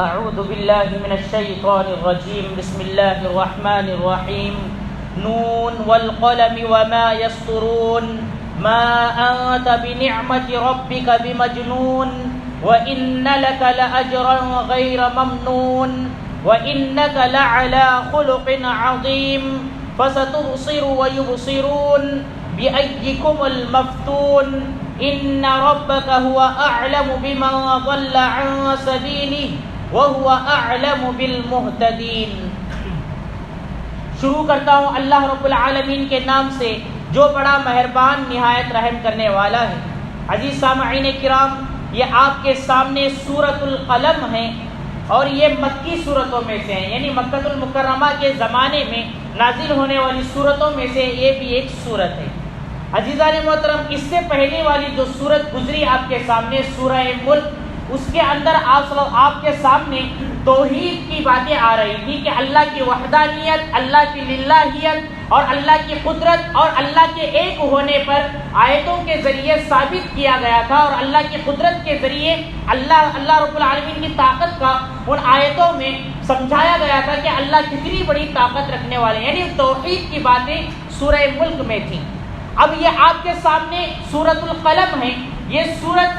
اعوذ باللہ من الشیطان الرجیم بسم اللہ الرحمن الرحیم نون والقلم وما يسطرون ما انت بنعمت ربک بمجنون وان لك لاجرا غیر ممنون وانك لعلى خلق عظیم فستبصر ويبصرون بأيكم المفتون ان ربك هو اعلم بمن ضل عن سبيله وهو اعلم بالمهتدين۔ شروع کرتا ہوں اللہ رب العالمین کے نام سے جو بڑا مہربان نہایت رحم کرنے والا ہے۔ عزیز سامعین کرام، یہ آپ کے سامنے سورۃ القلم ہے اور یہ مکی صورتوں میں سے ہیں، یعنی مکۃ المکرمہ کے زمانے میں نازل ہونے والی صورتوں میں سے یہ بھی ایک صورت ہے۔ عزیزان محترم، اس سے پہلے والی جو صورت گزری آپ کے سامنے سورہ ملک، اس کے اندر آپ کے سامنے توحید کی باتیں آ رہی تھی کہ اللہ کی وحدانیت، اللہ کی للہیت اور اللہ کی قدرت اور اللہ کے ایک ہونے پر آیتوں کے ذریعے ثابت کیا گیا تھا، اور اللہ کی قدرت کے ذریعے اللہ رب العالمین کی طاقت کا ان آیتوں میں سمجھایا گیا تھا کہ اللہ کتنی بڑی طاقت رکھنے والے ہیں، یعنی توحید کی باتیں سورہ ملک میں تھیں۔ اب یہ آپ کے سامنے سورۃ القلم ہے۔ یہ سورت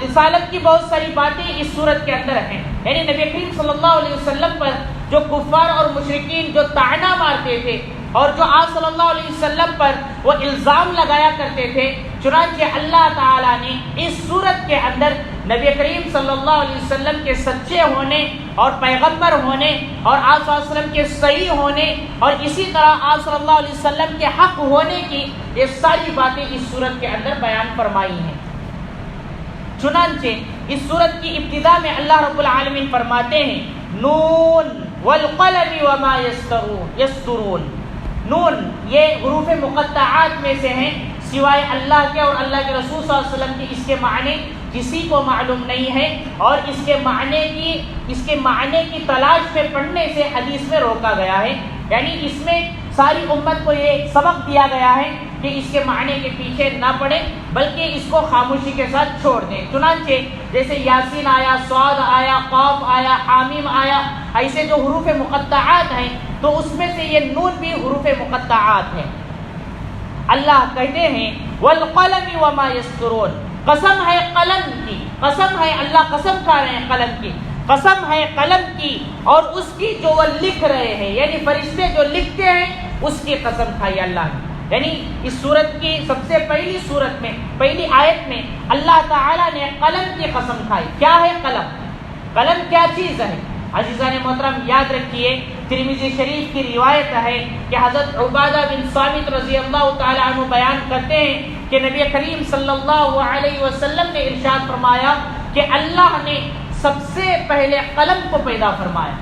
رسالت کی بہت ساری باتیں اس سورت کے اندر ہیں، یعنی نبی کریم صلی اللہ علیہ وسلم پر جو کفار اور مشرکین جو طعنہ مارتے تھے اور جو آپ صلی اللہ علیہ وسلم پر وہ الزام لگایا کرتے تھے، چنانچہ اللہ تعالیٰ نے اس سورت کے اندر نبی کریم صلی اللہ علیہ وسلم کے سچے ہونے اور پیغمبر ہونے اور آپ صلی اللہ علیہ وسلم کے صحیح ہونے اور اسی طرح آپ صلی اللہ علیہ وسلم کے حق ہونے کی یہ ساری باتیں اس سورت کے اندر بیان فرمائی ہیں۔ چنانچہ اس سورت کی ابتدا میں اللہ رب العالمین فرماتے ہیں نون والقلم وما یسطرون۔ نون یہ حروف مقطعات میں سے ہیں، سوائے اللہ کے اور اللہ کے رسول صلی اللہ علیہ وسلم کے اس کے معنی کسی کو معلوم نہیں ہے، اور اس کے معنی کی تلاش میں پڑھنے سے حدیث میں روکا گیا ہے، یعنی اس میں ساری امت کو یہ سبق دیا گیا ہے کہ اس کے معنی کے پیچھے نہ پڑیں بلکہ اس کو خاموشی کے ساتھ چھوڑ دیں۔ چنانچہ جیسے یاسین آیا، صاد آیا، قاف آیا، حامیم آیا، ایسے جو حروف مقطعات ہیں تو اس میں سے یہ نون بھی حروف مقطعات ہیں۔ اللہ کہتے ہیں والقلم وما یسطرون، قسم ہے قلم کی، قسم ہے اللہ قسم کھا رہے ہیں قلم کی، قسم ہے قلم کی اور اس کی جو وہ لکھ رہے ہیں، یعنی فرشتے جو لکھتے ہیں اس کی قسم کھائی اللہ نے۔ یعنی اس سورت کی سب سے پہلی سورت میں پہلی آیت میں اللہ تعالیٰ نے قلم کی قسم کھائی۔ کیا ہے قلم؟ قلم کیا چیز ہے؟ عزیزان محترم یاد رکھیے، ترمذی شریف کی روایت ہے کہ حضرت عبادہ بن صامت رضی اللہ تعالی عنہ بیان کرتے ہیں کہ نبی کریم صلی اللہ علیہ وسلم نے ارشاد فرمایا کہ اللہ نے سب سے پہلے قلم کو پیدا فرمایا،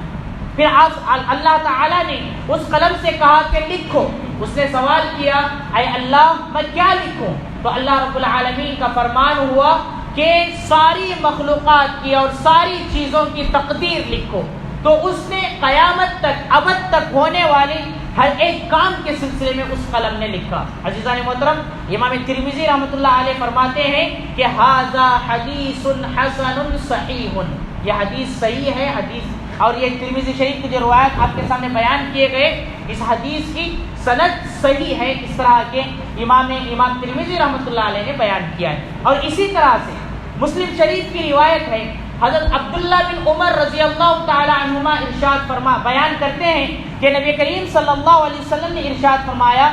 پھر اللہ تعالیٰ نے اس قلم سے کہا کہ لکھو۔ اس نے سوال کیا اے اللہ میں کیا لکھوں؟ تو اللہ رب العالمین کا فرمان ہوا کہ ساری مخلوقات کی اور ساری چیزوں کی تقدیر لکھو۔ تو اس نے قیامت تک ابد تک ہونے والی ہر ایک کام کے سلسلے میں اس قلم نے لکھا۔ عزیزان محترم، امام ترمذی رحمۃ اللہ علیہ فرماتے ہیں کہ ھذا حدیث حسن صحیح، یہ حدیث صحیح ہے، حدیث اور یہ ترمذی شریف کی جو روایت آپ کے سامنے بیان کیے گئے اس حدیث کی سند صحیح ہے، اس طرح کے امام ترمذی رحمۃ اللہ علیہ نے بیان کیا ہے۔ اور اسی طرح سے مسلم شریف کی روایت ہے، حضرت عبداللہ بن عمر رضی اللہ تعالی عنہما ارشاد بیان کرتے ہیں کہ نبی کریم صلی اللہ علیہ وسلم نے ارشاد فرمایا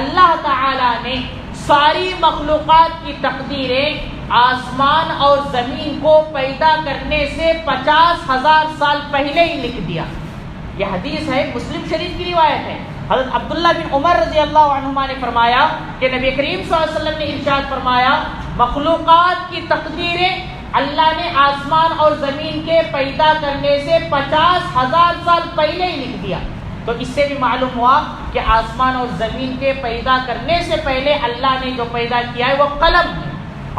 اللہ تعالی نے ساری مخلوقات کی تقدیریں آسمان اور زمین کو پیدا کرنے سے 50,000 سال پہلے ہی لکھ دیا۔ یہ حدیث ہے، مسلم شریف کی روایت ہے۔ حضرت عبداللہ بن عمر رضی اللہ عنہما نے فرمایا کہ نبی کریم صلی اللہ علیہ وسلم نے ارشاد فرمایا مخلوقات کی تقدیریں اللہ نے آسمان اور زمین کے پیدا کرنے سے 50,000 سال پہلے ہی لکھ دیا۔ تو اس سے بھی معلوم ہوا کہ آسمان اور زمین کے پیدا کرنے سے پہلے اللہ نے جو پیدا کیا ہے وہ قلم ہے،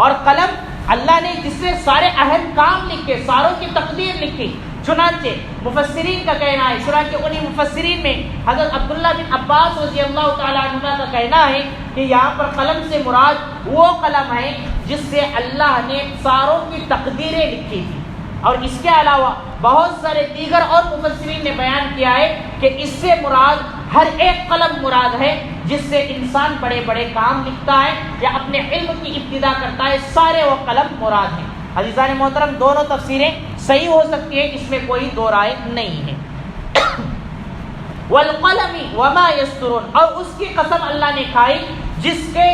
اور قلم اللہ نے جس سے سارے اہم کام لکھے، ساروں کی تقدیر لکھی۔ چنانچہ مفسرین کا کہنا ہے، چنانچہ انہی مفسرین میں حضرت عبداللہ بن عباس رضی اللہ تعالی عنہ کا کہنا ہے کہ یہاں پر قلم سے مراد وہ قلم ہے جس سے اللہ نے ساروں کی تقدیریں لکھی تھی۔ اور اس کے علاوہ بہت سارے دیگر اور مفسرین نے بیان کیا ہے کہ اس سے مراد ہر ایک قلم مراد ہے جس سے انسان بڑے بڑے کام لکھتا ہے یا اپنے علم کی ابتدا کرتا ہے، سارے وہ قلم مراد ہیں۔ عزیزان محترم، دونوں تفسیریں صحیح ہو سکتی ہیں، اس میں کوئی دو رائے نہیں ہے۔ والقلم وما یسطرون، اور اس کی قسم اللہ نے کھائی جس کے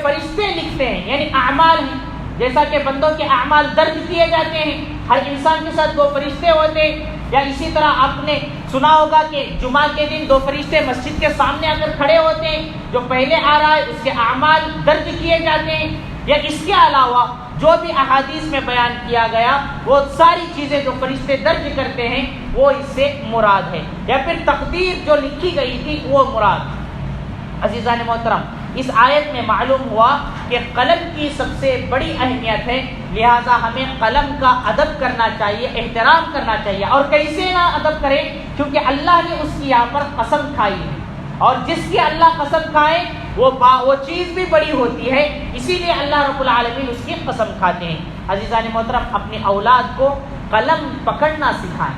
فرشتے لکھتے ہیں، یعنی اعمال ہیں، جیسا کہ بندوں کے اعمال درج کیے جاتے ہیں، ہر انسان کے ساتھ دو فرشتے ہوتے ہیں، یا اسی طرح آپ نے سنا ہوگا کہ جمعہ کے دن دو فرشتے مسجد کے سامنے آ کر کھڑے ہوتے ہیں، جو پہلے آ رہا ہے اس کے اعمال درج کیے جاتے ہیں، یا اس کے علاوہ جو بھی احادیث میں بیان کیا گیا وہ ساری چیزیں جو فرشتے درج کرتے ہیں وہ اس سے مراد ہے، یا پھر تقدیر جو لکھی گئی تھی وہ مراد۔ عزیزان محترم، اس آیت میں معلوم ہوا کہ قلم کی سب سے بڑی اہمیت ہے، لہذا ہمیں قلم کا ادب کرنا چاہیے، احترام کرنا چاہیے۔ اور کیسے نہ ادب کریں، کیونکہ اللہ نے اس کی یہاں پر قسم کھائی ہے، اور جس کی اللہ قسم کھائے وہ چیز بھی بڑی ہوتی ہے، اسی لیے اللہ رب العالمین اس کی قسم کھاتے ہیں۔ عزیزان محترم، اپنی اولاد کو قلم پکڑنا سکھائیں،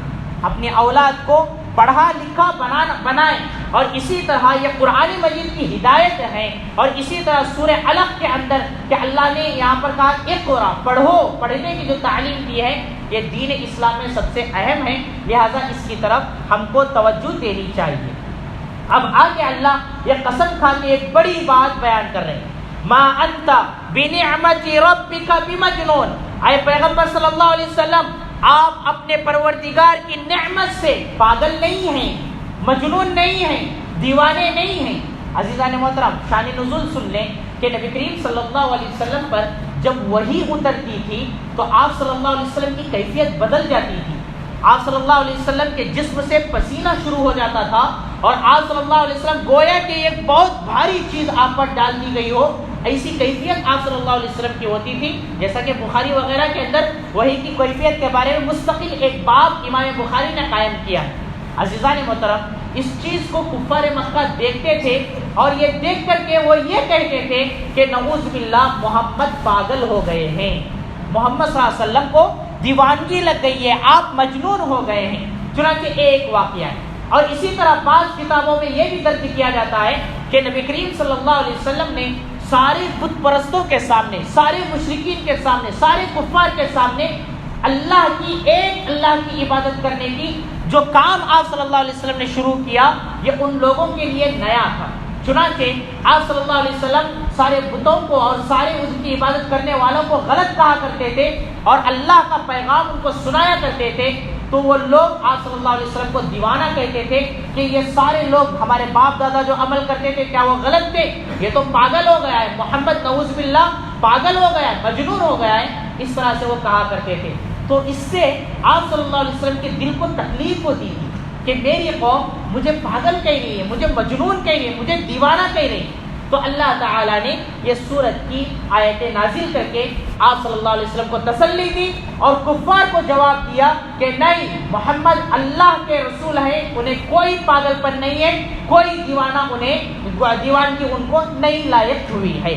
اپنی اولاد کو پڑھا لکھا بنائیں، اور اسی طرح یہ قرآن مجید کی ہدایت ہے، اور اسی طرح سورہ علق کے اندر کہ اللہ نے یہاں پر کہا اقرا، پڑھو، پڑھنے کی جو تعلیم دی ہے یہ دین اسلام میں سب سے اہم ہے، لہٰذا اس کی طرف ہم کو توجہ دینی چاہیے۔ اب آگے اللہ یہ قسم کھا کے ایک بڑی بات بیان کر رہے ہیں، ما انت بنعمت ربک بمجنون، اے پیغمبر صلی اللہ علیہ وسلم، آپ اپنے پروردگار کی نعمت سے پاگل نہیں ہیں، مجنون نہیں ہیں، دیوانے نہیں ہیں۔ عزیزان محترم، شان نزول سن لیں کہ نبی کریم صلی اللہ علیہ وسلم پر جب وحی اترتی تھی تو آپ صلی اللہ علیہ وسلم کی کیفیت بدل جاتی تھی۔ آپ صلی اللہ علیہ وسلم کے جسم سے پسینہ شروع ہو جاتا تھا، اور آپ صلی اللہ علیہ وسلم گویا کہ ایک بہت بھاری چیز آپ پر ڈال دی گئی ہو، ایسی کیفیت آپ صلی اللہ علیہ وسلم کی ہوتی تھی، جیسا کہ بخاری وغیرہ کے اندر وحی کی کیفیت کے بارے میں مستقل ایک باب امام بخاری نے قائم کیا۔ عزیزان محترم، اس چیز کو کفار مکہ دیکھتے تھے، اور یہ دیکھ کر کے وہ یہ کہتے تھے کہ نعوذ باللہ محمد پاگل ہو گئے ہیں، محمد صلی اللہ علیہ وسلم کو دیوانگی لگ گئی ہے، آپ مجنون ہو گئے ہیں۔ چنانچہ ایک واقعہ ہے، اور اسی طرح بعض کتابوں میں یہ بھی درج کیا جاتا ہے کہ نبی کریم صلی اللہ علیہ وسلم نے سارے بت پرستوں کے سامنے، سارے مشرکین کے سامنے، سارے کفار کے سامنے اللہ کی عبادت کرنے کی جو کام آپ صلی اللہ علیہ وسلم نے شروع کیا، یہ ان لوگوں کے لیے نیا تھا۔ چنانچہ آپ صلی اللہ علیہ وسلم سارے بتوں کو اور سارے ان کی عبادت کرنے والوں کو غلط کہا کرتے تھے، اور اللہ کا پیغام ان کو سنایا کرتے تھے، تو وہ لوگ آپ صلی اللہ علیہ وسلم کو دیوانہ کہتے تھے کہ یہ سارے لوگ ہمارے باپ دادا جو عمل کرتے تھے کیا وہ غلط تھے؟ یہ تو پاگل ہو گیا ہے، محمد نعوذ باللہ پاگل ہو گیا ہے، مجنون ہو گیا ہے، اس طرح سے وہ کہا کرتے تھے۔ تو اس سے آپ صلی اللہ علیہ وسلم کے دل کو تکلیف ہوتی تھی کہ میری قوم مجھے پاگل کہہ رہی ہے، مجھے مجنون کہہ رہی ہے، مجھے دیوانہ کہہ رہی ہے۔ تو اللہ تعالیٰ نے یہ سورت کی آیتیں نازل کر کے آپ صلی اللہ علیہ وسلم کو تسلی دی، اور کفار کو جواب دیا کہ نہیں، محمد اللہ کے رسول ہیں، انہیں کوئی پاگل پن نہیں ہے، کوئی دیوانگی ان کو نہیں لائق ہوئی ہے۔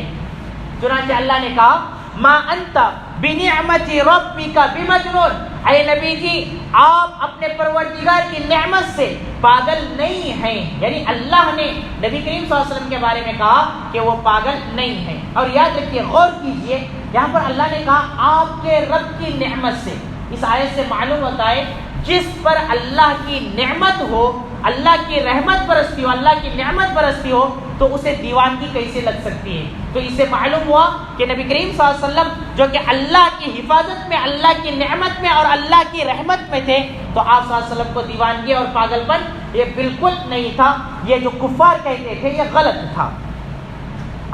چنانچہ اللہ نے کہا ما انت بنعمت ربک بمجنون، اے نبی جی آپ اپنے پروردگار کی نعمت سے پاگل نہیں ہیں، یعنی اللہ نے نبی کریم صلی اللہ علیہ وسلم کے بارے میں کہا کہ وہ پاگل نہیں ہیں۔ اور یاد رکھیے، غور کیجئے، یہاں پر اللہ نے کہا آپ کے رب کی نعمت سے، اس آیت سے معلوم ہوتا ہے جس پر اللہ کی نعمت ہو، اللہ کی رحمت برستی ہو، اللہ کی نعمت برستی ہو، تو اسے دیوانگی کیسے لگ سکتی ہے؟ تو اس سے معلوم ہوا کہ نبی کریم صلی اللہ علیہ وسلم جو کہ اللہ کی حفاظت میں، اللہ کی نعمت میں اور اللہ کی رحمت میں تھے، تو آپ صلی اللہ علیہ وسلم کو دیوانگی اور پاگل پن یہ بالکل نہیں تھا، یہ جو کفار کہتے تھے یہ غلط تھا۔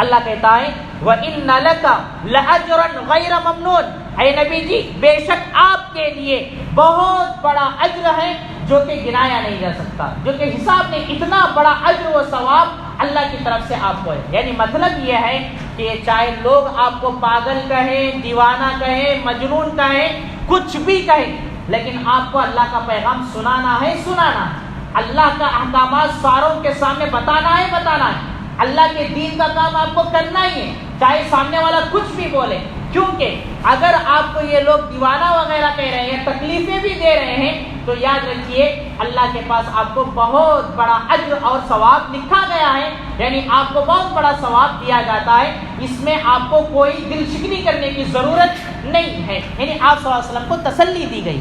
اللہ کہتا ہے وَإِنَّ لَكَ لَأَجْرًا غَيْرَ مَمْنُونٍ، اے نبی جی بے شک آپ کے لیے بہت بڑا اجر ہے جو کہ گنایا نہیں جا سکتا، جو کہ حساب نہیں، اتنا بڑا اجر و ثواب اللہ کی طرف سے آپ کو ہے۔ یعنی مطلب یہ ہے کہ چاہے لوگ آپ کو پاگل کہیں، دیوانہ کہیں، مجنون کہیں، کچھ بھی کہیں، لیکن آپ کو اللہ کا پیغام سنانا ہے، سنانا ہے، اللہ کا احکامات ساروں کے سامنے بتانا ہے، اللہ کے دین کا کام آپ کو کرنا ہی ہے، چاہے سامنے والا کچھ بھی بولے، کیونکہ اگر آپ کو یہ لوگ دیوانہ وغیرہ کہہ رہے ہیں، تکلیفیں بھی دے رہے ہیں، تو یاد رکھیے اللہ کے پاس آپ کو بہت بڑا اجر اور ثواب لکھا گیا ہے، یعنی آپ کو بہت بڑا ثواب دیا جاتا ہے، اس میں آپ کو کوئی دل شکنی کرنے کی ضرورت نہیں ہے، یعنی آپ صلی اللہ علیہ وسلم کو تسلی دی گئی۔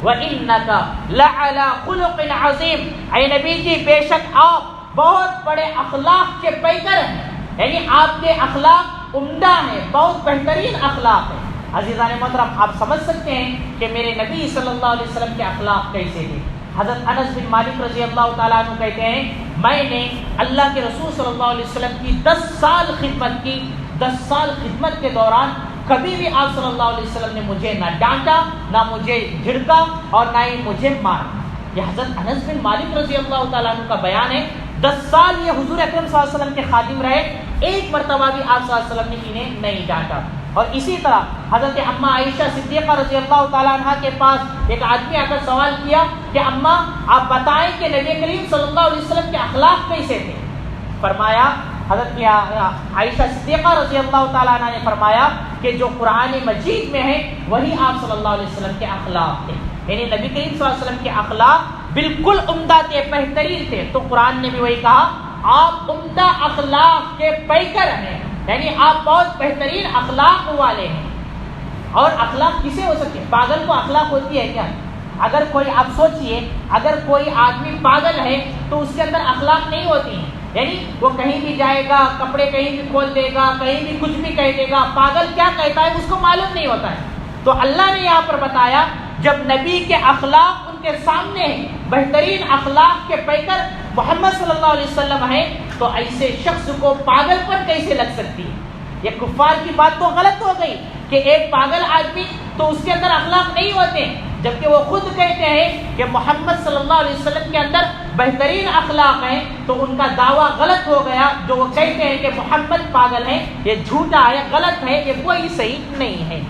وَإِنَّكَ لَعَلَىٰ خُلُقٍ عَظِيمٍ، اے نبی جی بے شک آپ بہت بڑے اخلاق کے پیکر ہیں، یعنی آپ کے اخلاق عمدہ ہیں، بہت بہترین اخلاق ہیں۔ عزیزان محترم، آپ سمجھ سکتے ہیں کہ میرے نبی صلی اللہ علیہ وسلم کے اخلاق کیسے تھے۔ حضرت انس بن مالک رضی اللہ تعالیٰ عنہ کہتے ہیں میں نے اللہ کے رسول صلی اللہ علیہ وسلم کی 10 سال خدمت کی، 10 سال خدمت کے دوران کبھی بھی آپ صلی اللہ علیہ وسلم نے مجھے نہ ڈانٹا، نہ مجھے جھڑکا اور نہ ہی مجھے مارا۔ یہ حضرت انس بن مالک رضی اللہ تعالیٰ عنہ کا بیان ہے۔ 10 سال یہ حضور اکرم صلی اللہ علیہ وسلم کے خادم رہے، ایک مرتبہ بھی آپ صلی اللہ علیہ وسلم نے انہیں نہیں ڈانٹا۔ اور اسی طرح حضرت اماں عائشہ صدیقہ رضی اللہ تعالیٰ عنہ کے پاس ایک آدمی آ کر سوال کیا کہ اماں آپ بتائیں کہ نبی کریم صلی اللہ علیہ وسلم کے اخلاق کیسے تھے؟ فرمایا، حضرت عائشہ صدیقہ رضی اللہ تعالیٰ عنہ نے فرمایا کہ جو قرآن مجید میں ہے وہی آپ صلی اللہ علیہ وسلم کے اخلاق تھے، یعنی نبی کریم صلی اللہ علیہ وسلم کے اخلاق بالکل عمدہ تھے، بہترین تھے۔ تو قرآن نے بھی وہی کہا آپ عمدہ اخلاق کے پیکر ہیں، یعنی آپ بہت بہترین اخلاق والے ہیں۔ اور اخلاق کسے ہو سکتے ہیں؟ پاگل کو اخلاق ہوتی ہے کیا؟ اگر کوئی، آپ سوچئے، اگر کوئی آدمی پاگل ہے تو اس کے اندر اخلاق نہیں ہوتی ہیں، یعنی وہ کہیں بھی جائے گا، کپڑے کہیں بھی کھول دے گا، کہیں بھی کچھ بھی کہہ دے گا، پاگل کیا کہتا ہے اس کو معلوم نہیں ہوتا ہے۔ تو اللہ نے یہاں پر بتایا جب نبی کے اخلاق ان کے سامنے ہیں، بہترین اخلاق کے پیکر محمد صلی اللہ علیہ وسلم ہیں، تو ایسے شخص کو پاگل پن کیسے لگ سکتی ہے؟ یہ کفار کی بات تو غلط ہو گئی کہ ایک پاگل آدمی تو اس کے اندر اخلاق نہیں ہوتے، جبکہ وہ خود کہتے ہیں کہ محمد صلی اللہ علیہ وسلم کے اندر بہترین اخلاق ہیں، تو ان کا دعویٰ غلط ہو گیا جو وہ کہتے ہیں کہ محمد پاگل ہیں، یہ جھوٹا ہے، غلط ہے، یہ کوئی صحیح نہیں ہے۔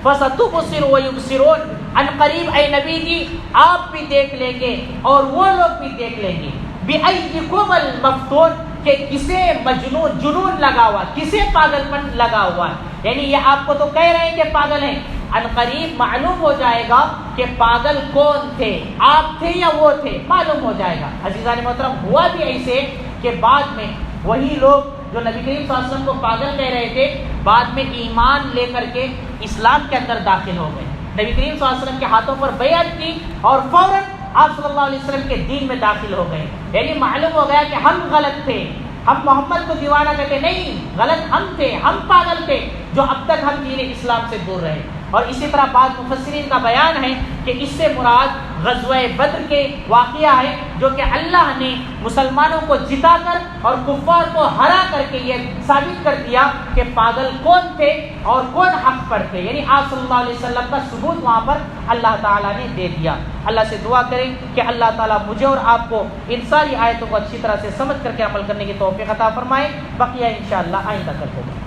فَسَتُبْصِرُ وَيُبْصِرُونَ، ان قریب اے نبی جی آپ بھی دیکھ لیں گے اور وہ لوگ بھی دیکھ لیں گے، بِأَيِّكُمُ الْمَفْتُونُ، کہ کسے مجنون، جنون لگا ہوا، کسے پاگل پن لگا ہوا ہے، یعنی یہ آپ کو تو کہہ رہے ہیں کہ پاگل ہیں، ان قریب معلوم ہو جائے گا کہ پاگل کون تھے، آپ تھے یا وہ تھے، معلوم ہو جائے گا۔ عزیزان محترم، ہوا بھی ایسے کہ بعد میں وہی لوگ جو نبی کریم صلی اللہ علیہ وسلم کو پاگل کہہ رہے تھے، بعد میں ایمان لے کر کے اسلام کے اندر داخل ہو گئے، نبی کریم صلی اللہ علیہ وسلم کے ہاتھوں پر بیعت کی اور فوراً آپ صلی اللہ علیہ وسلم کے دین میں داخل ہو گئے، یعنی معلوم ہو گیا کہ ہم غلط تھے، ہم محمد کو دیوانہ کہتے نہیں، غلط ہم تھے، ہم پاگل تھے جو اب تک ہم دین اسلام سے دور رہے۔ اور اسی طرح بعض مفسرین کا بیان ہے کہ اس سے مراد غزوہ بدر کے واقعہ ہے، جو کہ اللہ نے مسلمانوں کو جتا کر اور کفار کو ہرا کر کے یہ ثابت کر دیا کہ پاگل کون تھے اور کون حق پر تھے، یعنی آپ صلی اللہ علیہ وسلم کا ثبوت وہاں پر اللہ تعالیٰ نے دے دیا۔ اللہ سے دعا کریں کہ اللہ تعالیٰ مجھے اور آپ کو ان ساری آیتوں کو اچھی طرح سے سمجھ کر کے عمل کرنے کی توفیق عطا فرمائے۔ بقیہ انشاءاللہ آئندہ کل ہوگا۔